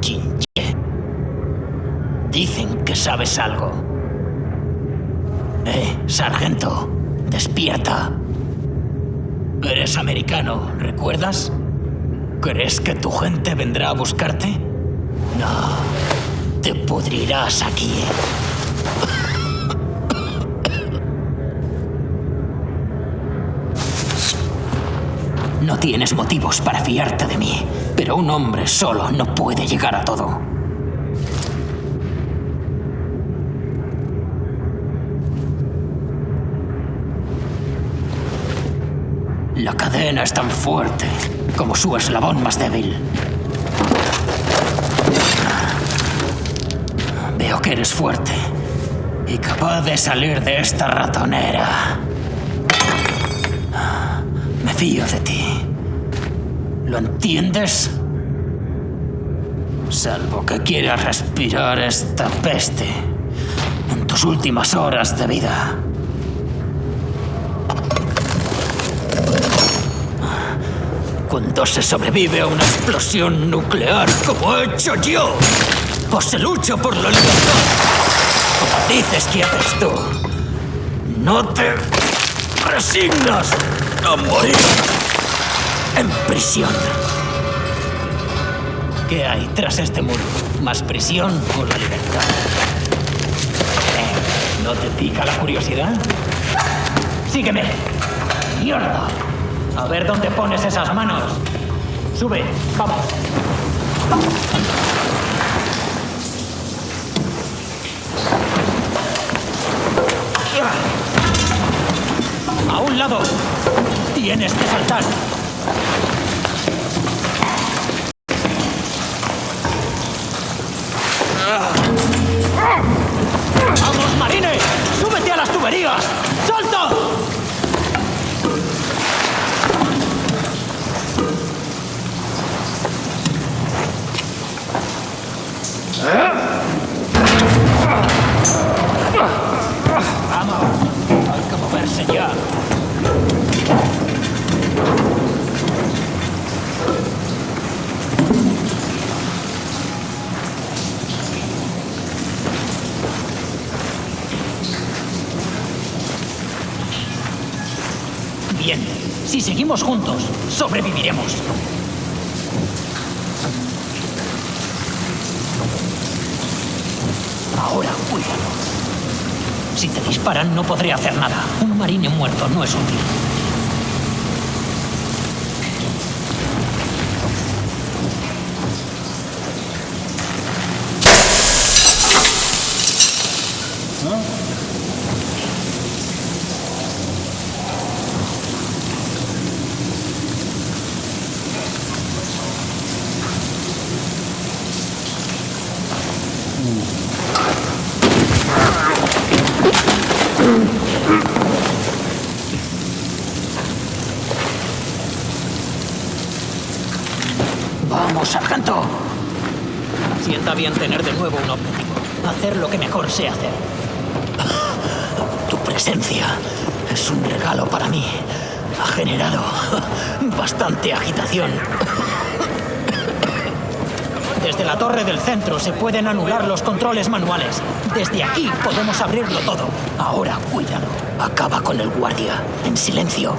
Jinye. Dicen que sabes algo. Sargento, despierta. Eres americano, ¿recuerdas? ¿Crees que tu gente vendrá a buscarte? No, te pudrirás aquí. No tienes motivos para fiarte de mí, pero un hombre solo no puede llegar a todo. La cadena es tan fuerte como su eslabón más débil. Veo que eres fuerte y capaz de salir de esta ratonera. Me fío de ti. ¿Lo entiendes? Salvo que quieras respirar esta peste en tus últimas horas de vida. Cuando se sobrevive a una explosión nuclear como he hecho yo, o se lucha por la libertad, como dices que haces tú, no te resignas a morir en prisión. ¿Qué hay tras este muro? ¿Más prisión o la libertad? ¿No te pica la curiosidad? ¡Sígueme! ¡Mierda! A ver dónde pones esas manos. Sube, vamos. A un lado. Tienes que saltar. ¡Vamos, Marine! ¡Súbete a las tuberías! ¡Salta! ¡Vamos! Hay que moverse ya. Bien, si seguimos juntos, sobreviviremos. Ahora, cuídalo. Si te disparan, no podré hacer nada. Un marine muerto no es útil. ¡Vamos, sargento! Sienta bien tener de nuevo un objetivo. Hacer lo que mejor sé hacer. Tu presencia es un regalo para mí. Ha generado bastante agitación. Desde la torre del centro se pueden anular los controles manuales. Desde aquí podemos abrirlo todo. Ahora cuídalo. Acaba con el guardia. En silencio.